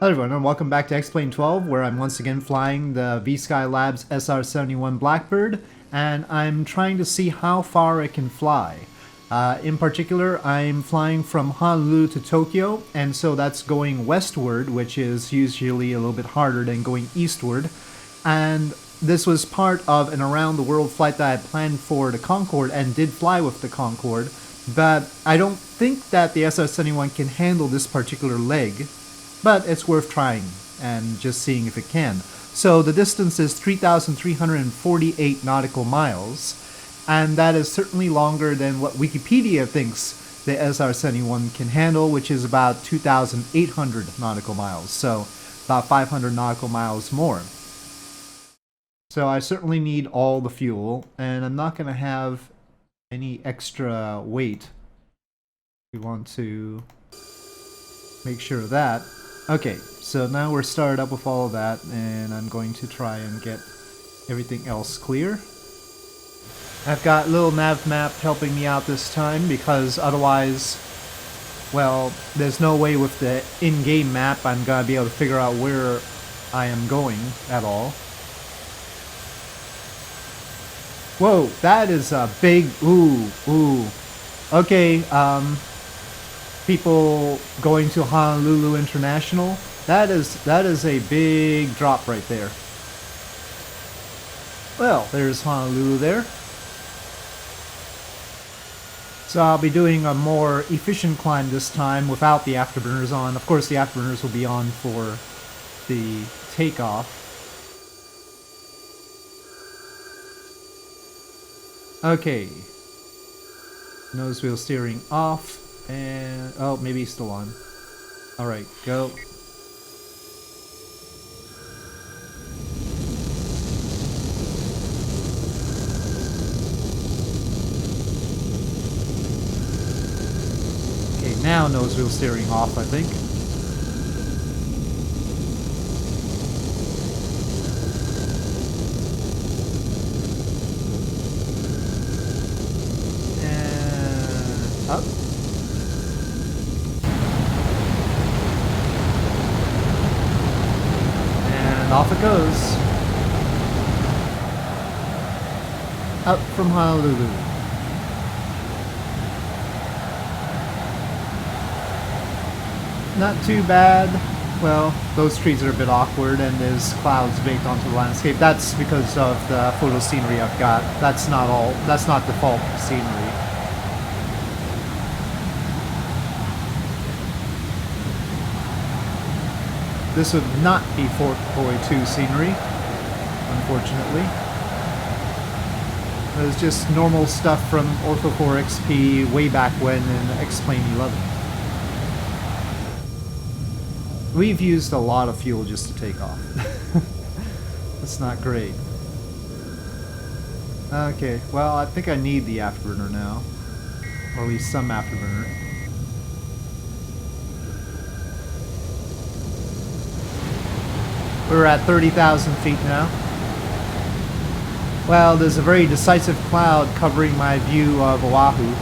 Hello everyone and welcome back to X-Plane 12, where I'm once again flying the VSKYLABS SR-71 Blackbird, and I'm trying to see how far it can fly. In particular, I'm flying from Honolulu to Tokyo, and so that's going westward, which is usually a little bit harder than going eastward. And this was part of an around-the-world flight that I planned for the Concorde and did fly with the Concorde, but I don't think that the SR-71 can handle this particular leg. But it's worth trying and just seeing if it can. So the distance is 3,348 nautical miles, and that is certainly longer than what Wikipedia thinks the SR-71 can handle, which is about 2,800 nautical miles, so about 500 nautical miles more. So I certainly need all the fuel, and I'm not going to have any extra weight. We want to make sure of that. Okay, so now we're started up with all of that, and I'm going to try and get everything else clear. I've got a little nav map helping me out this time, because otherwise, well, there's no way with the in-game map I'm gonna be able to figure out where I am going at all. Whoa, that is a big, ooh. Okay, people going to Honolulu International, that is a big drop right there. Well, there's Honolulu there. So I'll be doing a more efficient climb this time without the afterburners on. Of course the afterburners will be on for the takeoff. Okay. Nose wheel steering off. And, oh, maybe he's still on. Alright, go. Okay, now nose wheel steering off, I think. And up. Off it goes. Up from Honolulu. Not too bad. Well, those trees are a bit awkward and there's clouds baked onto the landscape. That's because of the photo scenery I've got. That's not default scenery. This would not be Fort Boy 2 scenery, unfortunately. It was just normal stuff from Ortho 4 XP way back when in X-Plane 11. We've used a lot of fuel just to take off. That's not great. Okay, well, I think I need the afterburner now. Or at least some afterburner. We're at 30,000 feet now. Well, there's a very decisive cloud covering my view of Oahu.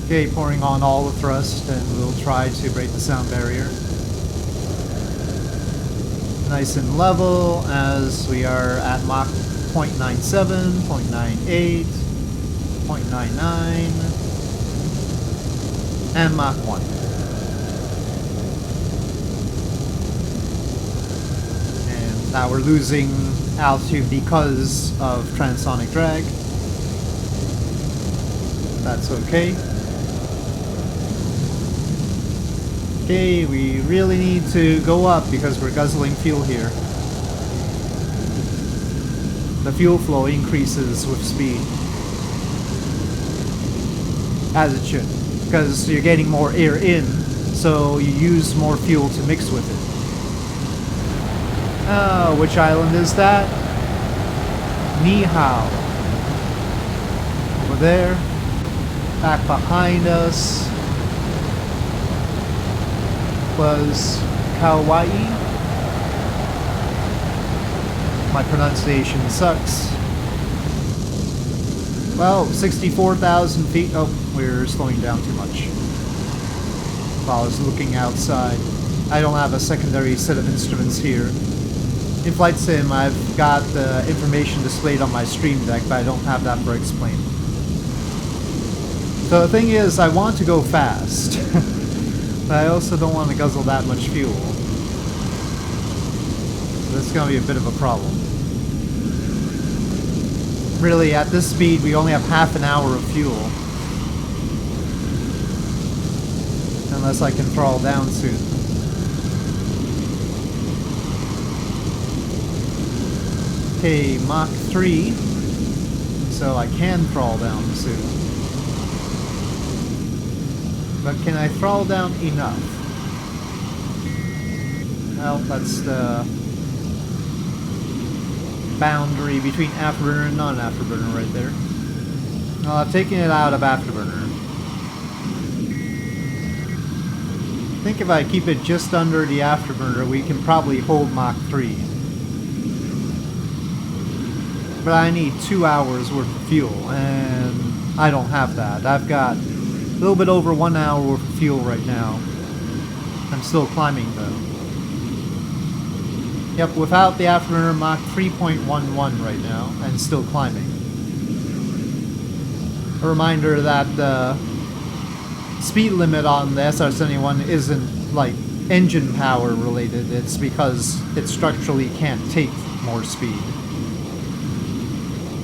Okay, pouring on all the thrust, and we'll try to break the sound barrier. Nice and level as we are at Mach 0.97, 0.98, 0.99, and Mach 1. Now we're losing altitude because of transonic drag. That's okay. Okay, we really need to go up because we're guzzling fuel here. The fuel flow increases with speed. As it should. Because you're getting more air in, so you use more fuel to mix with it. Which island is that? Ni Hao. Over there. Back behind us was Kauai. My pronunciation sucks. Well, 64,000 feet. Oh, we're slowing down too much. While I was looking outside. I don't have a secondary set of instruments here. In Flight Sim, I've got the information displayed on my Stream Deck, but I don't have that for Explain. So the thing is, I want to go fast, but I also don't want to guzzle that much fuel. So that's going to be a bit of a problem. Really, at this speed, we only have half an hour of fuel. Unless I can throttle down soon. Okay, Mach 3. So I can throttle down soon. But can I throttle down enough? Well, that's the boundary between afterburner and non-afterburner right there. Well, I've taken it out of afterburner. I think if I keep it just under the afterburner, we can probably hold Mach 3. But I need 2 hours worth of fuel, and I don't have that. I've got a little bit over 1 hour worth of fuel right now. I'm still climbing though. Yep, without the afterburner, Mach 3.11 right now, and still climbing. A reminder that the speed limit on the SR-71 isn't like engine power related, it's because it structurally can't take more speed.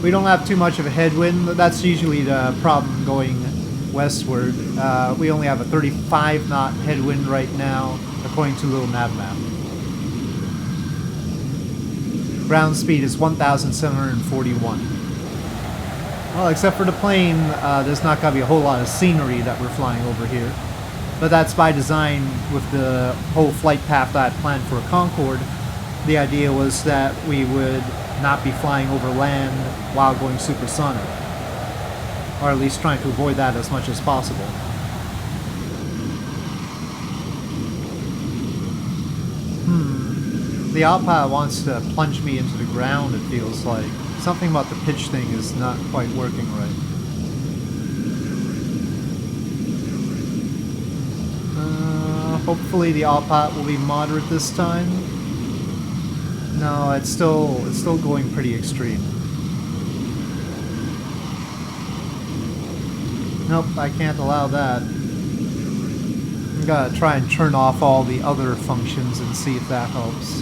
We don't have too much of a headwind, but that's usually the problem going westward. We only have a 35 knot headwind right now, according to Little Nav Map. Ground speed is 1,741. Well, except for the plane, there's not going to be a whole lot of scenery that we're flying over here. But that's by design with the whole flight path that I planned for a Concorde. The idea was that we would not be flying over land while going supersonic. Or at least trying to avoid that as much as possible. The autopilot wants to plunge me into the ground, it feels like. Something about the pitch thing is not quite working right. Hopefully the autopilot will be moderate this time. No, it's still going pretty extreme. Nope, I can't allow that. I'm gonna try and turn off all the other functions and see if that helps.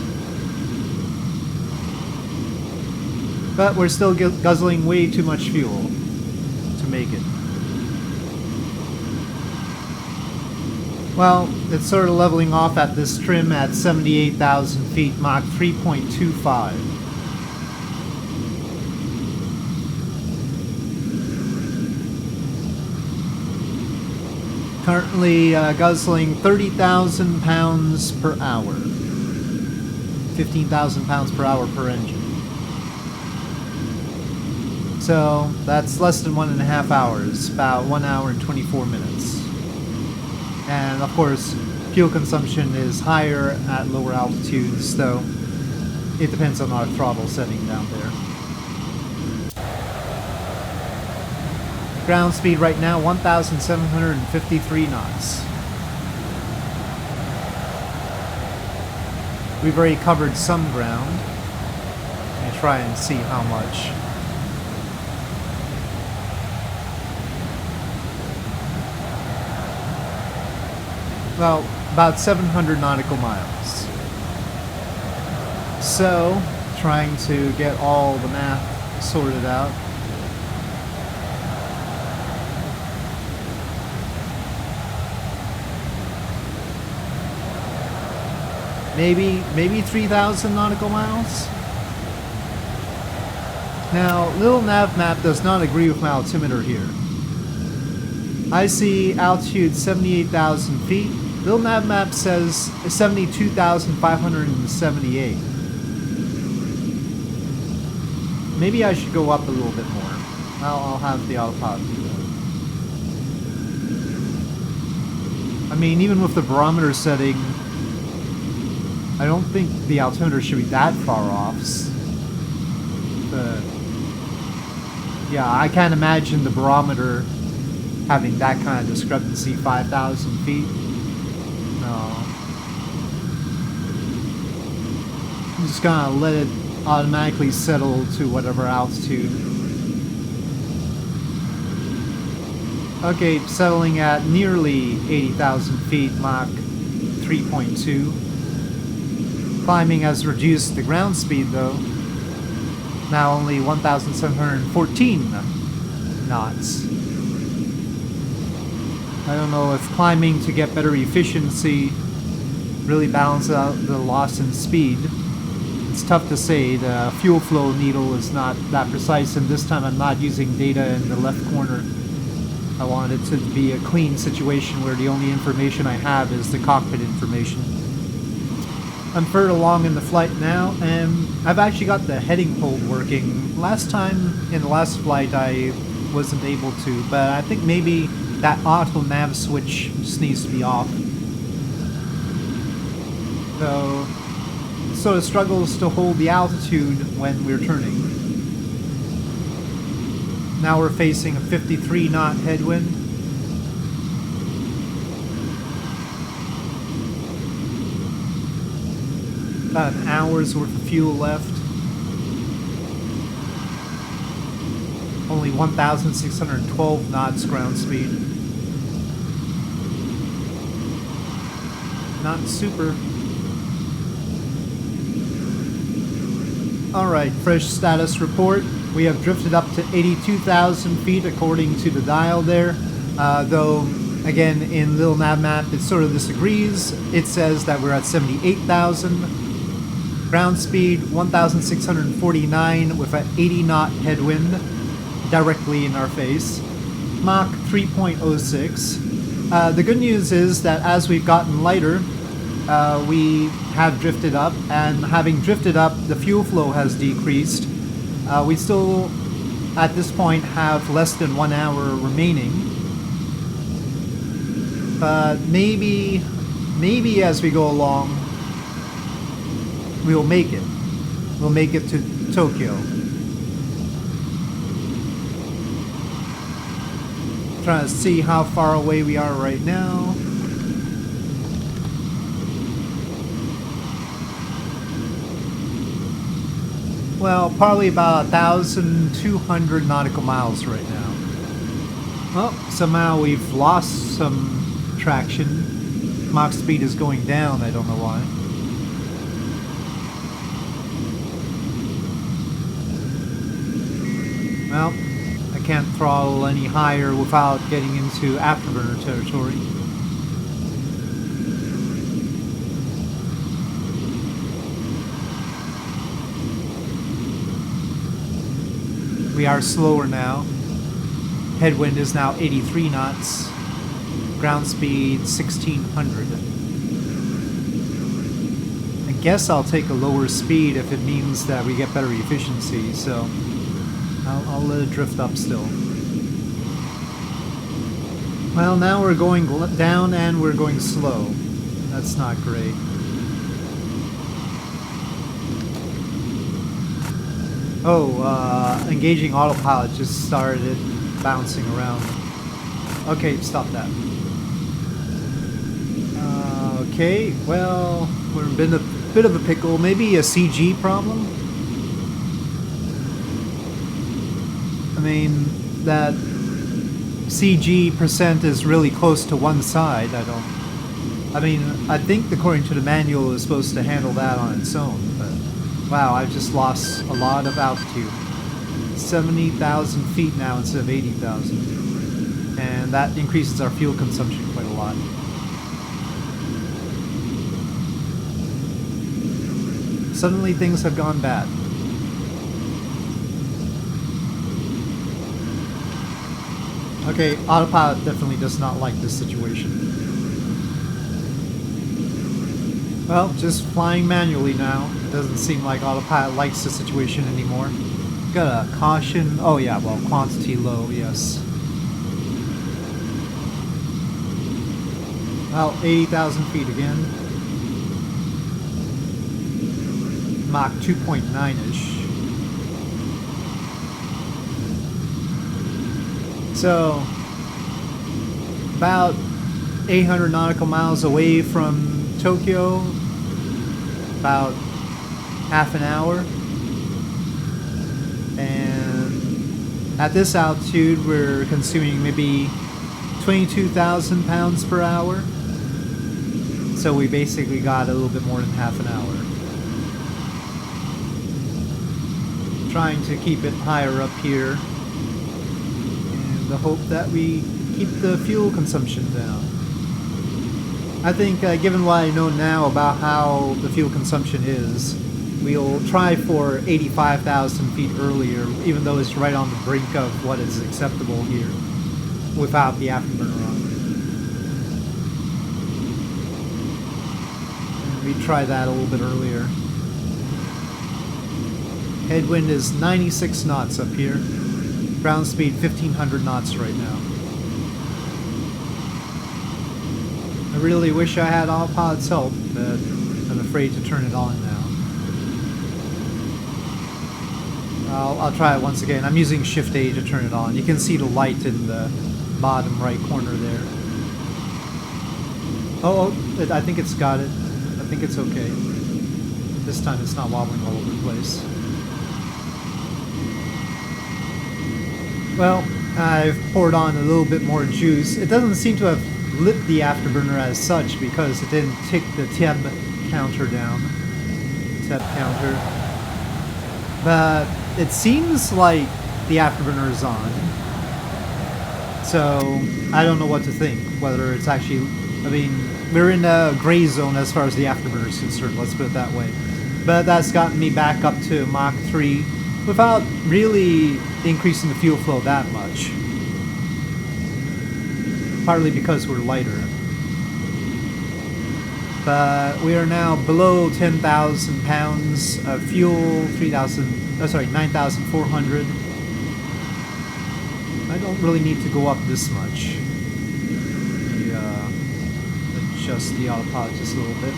But we're still guzzling way too much fuel to make it. Well, it's sort of leveling off at this trim at 78,000 feet, Mach 3.25. Currently guzzling 30,000 pounds per hour. 15,000 pounds per hour per engine. So that's less than 1.5 hours, about 1 hour and 24 minutes. And of course, fuel consumption is higher at lower altitudes, though it depends on our throttle setting down there. Ground speed right now, 1,753 knots. We've already covered some ground. Let me try and see how much. Well, about 700 nautical miles. So, trying to get all the math sorted out. Maybe 3,000 nautical miles? Now, Little Nav Map does not agree with my altimeter here. I see altitude 78,000 feet. Little Nav Map says 72,578. Maybe I should go up a little bit more. I'll have the autopilot do that. I mean, even with the barometer setting, I don't think the altimeter should be that far off. But yeah, I can't imagine the barometer having that kind of discrepancy, 5,000 feet. No. I'm just gonna let it automatically settle to whatever altitude. Okay, settling at nearly 80,000 feet, Mach 3.2. Climbing has reduced the ground speed though. Now only 1,714 knots. I don't know if climbing to get better efficiency really balances out the loss in speed. It's tough to say. The fuel flow needle is not that precise, and this time I'm not using data in the left corner. I want it to be a clean situation where the only information I have is the cockpit information. I'm further along in the flight now, and I've actually got the heading hold working. Last time, in the last flight, I wasn't able to, but I think maybe that auto nav switch just needs to be off. So it struggles to hold the altitude when we're turning. Now we're facing a 53 knot headwind. About an hour's worth of fuel left. Only 1,612 knots ground speed. Not super. Alright, fresh status report. We have drifted up to 82,000 feet according to the dial there. Though, again, in Little Nav Map, it sort of disagrees. It says that we're at 78,000. Ground speed 1,649 with an 80 knot headwind directly in our face. Mach 3.06. The good news is that as we've gotten lighter, we have drifted up, and having drifted up, the fuel flow has decreased. We still, at this point, have less than 1 hour remaining. But maybe as we go along, we'll make it. We'll make it to Tokyo. Trying to see how far away we are right now. Well, probably about 1,200 nautical miles right now. Well, somehow we've lost some traction. Mach speed is going down, I don't know why. Well, I can't throttle any higher without getting into afterburner territory. We are slower now. Headwind is now 83 knots. Ground speed 1,600. I guess I'll take a lower speed if it means that we get better efficiency, so I'll let it drift up still. Well, now we're going down and we're going slow. That's not great. Oh, engaging autopilot just started bouncing around. Okay, stop that. Okay, well, we're in a bit of a pickle. Maybe a CG problem? I mean, that CG percent is really close to one side. I think according to the manual it's supposed to handle that on its own, but wow, I've just lost a lot of altitude. 70,000 feet now instead of 80,000. And that increases our fuel consumption quite a lot. Suddenly things have gone bad. Okay, autopilot definitely does not like this situation. Well, just flying manually now. It doesn't seem like autopilot likes the situation anymore. Got a caution. Oh yeah, well, quantity low, yes. Well, 80,000 feet again. Mach 2.9-ish. So, about 800 nautical miles away from Tokyo, about half an hour. And at this altitude, we're consuming maybe 22,000 pounds per hour. So we basically got a little bit more than half an hour. Trying to keep it higher up here in the hope that we keep the fuel consumption down. I think given what I know now about how the fuel consumption is, we'll try for 85,000 feet earlier, even though it's right on the brink of what is acceptable here without the afterburner on. And we try that a little bit earlier. Headwind is 96 knots up here. Ground speed 1500 knots right now. I really wish I had autopilot's help, but I'm afraid to turn it on now. I'll try it once again. I'm using Shift A to turn it on. You can see the light in the bottom right corner there. Oh, I think it's got it. I think it's okay. This time it's not wobbling all over the place. Well, I've poured on a little bit more juice. It doesn't seem to have lit the afterburner as such because it didn't tick the temp counter down. Temp counter. But it seems like the afterburner is on. So I don't know what to think. Whether it's actually, I mean, we're in a gray zone as far as the afterburner is concerned, let's put it that way. But that's gotten me back up to Mach 3 without really increasing the fuel flow that much. Partly because we're lighter. But we are now below 10,000 pounds of fuel, 9,400. I don't really need to go up this much. Adjust the autopilot just a little bit.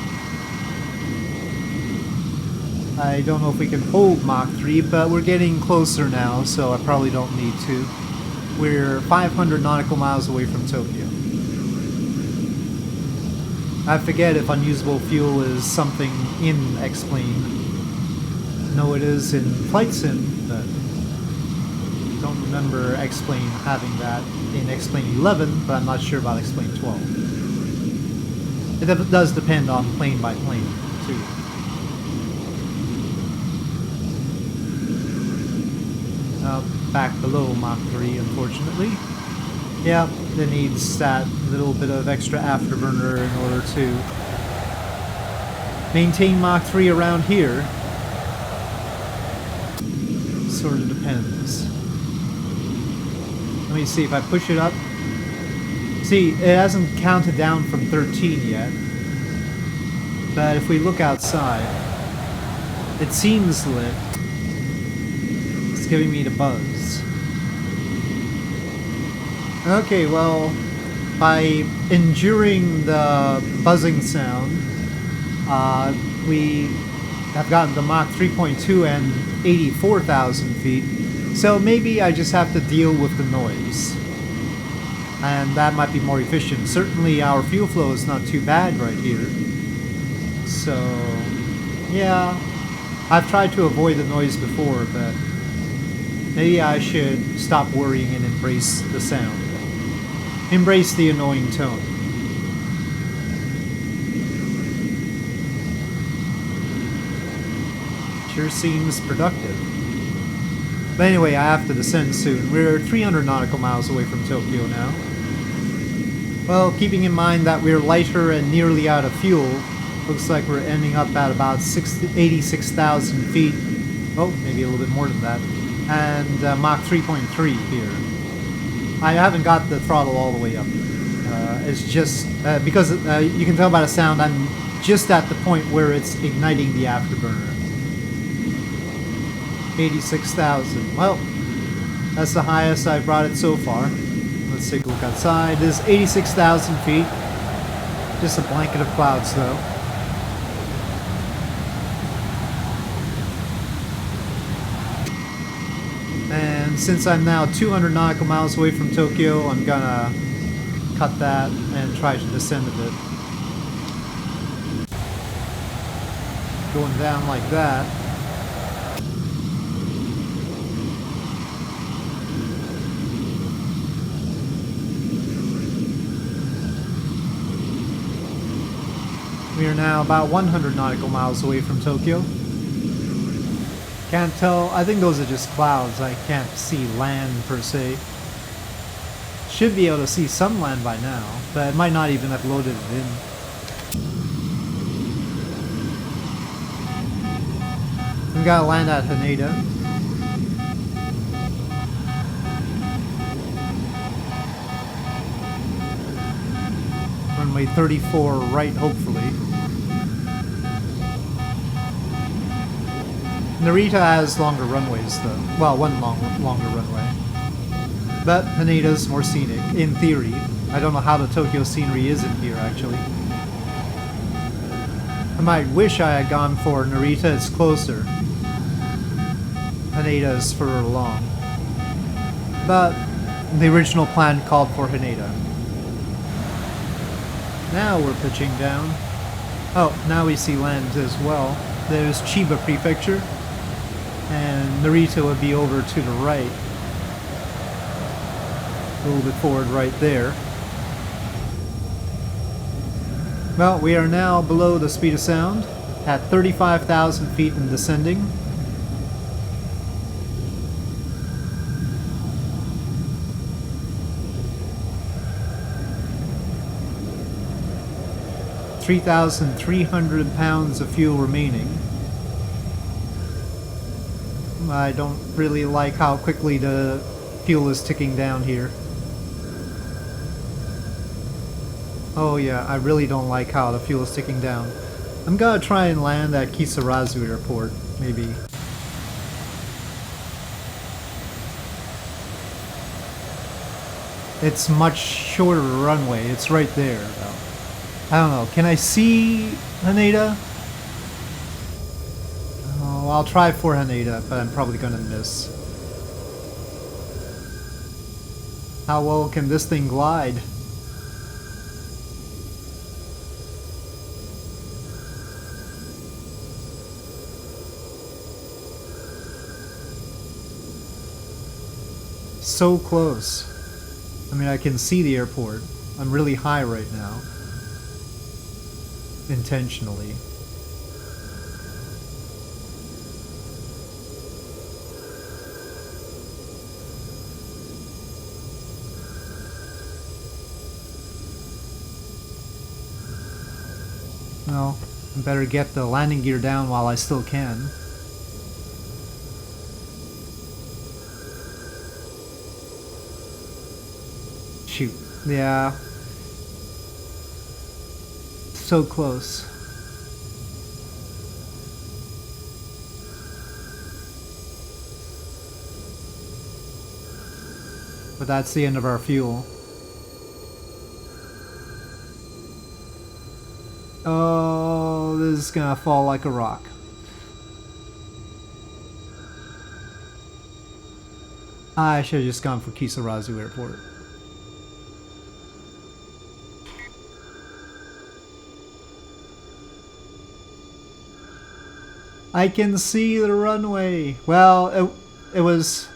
I don't know if we can hold Mach 3, but we're getting closer now, so I probably don't need to. We're 500 nautical miles away from Tokyo. I forget if unusable fuel is something in X-Plane. No, it is in Flight Sim, but don't remember X-Plane having that in X-Plane 11, but I'm not sure about X-Plane 12. It does depend on plane by plane, too. Back below Mach 3, unfortunately. Yeah, it needs that little bit of extra afterburner in order to maintain Mach 3 around here. Sort of depends. Let me see if I push it up. See, it hasn't counted down from 13 yet. But if we look outside, it seems lit. It's giving me the buzz. Okay, well, by enduring the buzzing sound, we have gotten to Mach 3.2 and 84,000 feet. So maybe I just have to deal with the noise. And that might be more efficient. Certainly our fuel flow is not too bad right here. So, yeah, I've tried to avoid the noise before, but maybe I should stop worrying and embrace the sound. Embrace the annoying tone. Sure seems productive. But anyway, I have to descend soon. We're 300 nautical miles away from Tokyo now. Well, keeping in mind that we're lighter and nearly out of fuel, looks like we're ending up at about 86,000 feet. Oh, maybe a little bit more than that. And Mach 3.3 here. I haven't got the throttle all the way up. It's just, because you can tell by the sound, I'm just at the point where it's igniting the afterburner. 86,000. Well, that's the highest I've brought it so far. Let's take a look outside. It is 86,000 feet. Just a blanket of clouds, though. And since I'm now 200 nautical miles away from Tokyo, I'm gonna cut that and try to descend a bit. Going down like that. We are now about 100 nautical miles away from Tokyo. Can't tell, I think those are just clouds. I can't see land per se. Should be able to see some land by now, but it might not even have loaded it in. We gotta land at Haneda. Runway 34 right, hopefully. Narita has longer runways though. Well, one longer runway. But Haneda's more scenic, in theory. I don't know how the Tokyo scenery is in here, actually. I might wish I had gone for Narita, it's closer. Haneda is further along. But the original plan called for Haneda. Now we're pitching down. Oh, now we see land as well. There's Chiba Prefecture. And Narita would be over to the right. A little bit forward right there. Well, we are now below the speed of sound at 35,000 feet and descending. £3,300 of fuel remaining. I don't really like how quickly the fuel is ticking down here. Oh yeah, I really don't like how the fuel is ticking down. I'm gonna try and land at Kisarazu Airport, maybe. It's much shorter runway, it's right there though. I don't know, can I see Haneda? Oh, I'll try for Haneda, but I'm probably gonna miss. How well can this thing glide? So close. I mean, I can see the airport. I'm really high right now. Intentionally. No, I better get the landing gear down while I still can. Shoot, yeah. So close. But that's the end of our fuel. Oh, this is gonna fall like a rock. I should have just gone for Kisarazu Airport. I can see the runway. Well, it was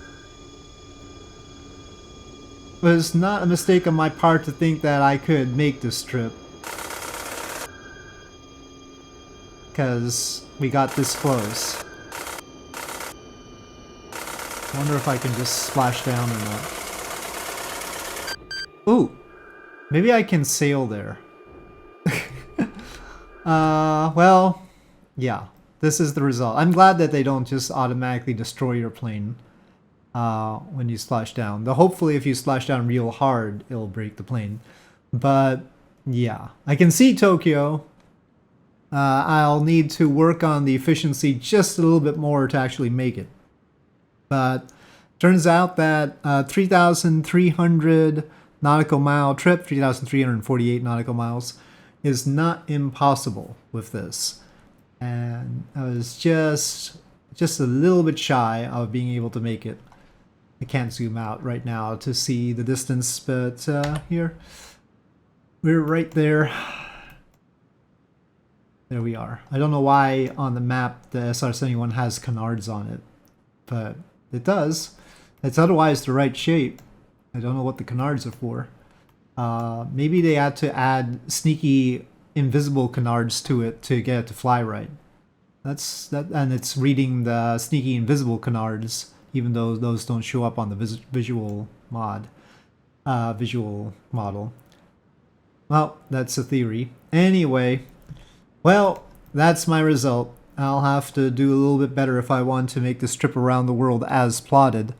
not a mistake on my part to think that I could make this trip. Because we got this close. I wonder if I can just splash down or not. Ooh! Maybe I can sail there. Well, yeah. This is the result. I'm glad that they don't just automatically destroy your plane when you splash down. Though hopefully if you splash down real hard, it'll break the plane. But yeah, I can see Tokyo. I'll need to work on the efficiency just a little bit more to actually make it. But turns out that 3,300 nautical mile trip, 3,348 nautical miles, is not impossible with this. And I was just a little bit shy of being able to make it. I can't zoom out right now to see the distance, but here, we're right there. There we are. I don't know why on the map the SR-71 has canards on it, but it does. It's otherwise the right shape. I don't know what the canards are for. Maybe they had to add sneaky invisible canards to it to get it to fly right. That's that, and it's reading the sneaky invisible canards, even though those don't show up on the visual model. Well, that's a theory. Anyway, well, that's my result. I'll have to do a little bit better if I want to make this trip around the world as plotted.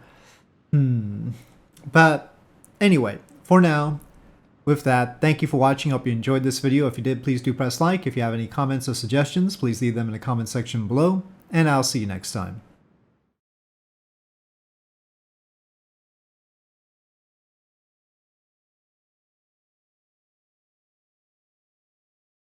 But anyway, for now, with that, thank you for watching. Hope you enjoyed this video. If you did, please do press like. If you have any comments or suggestions, please leave them in the comment section below, and I'll see you next time.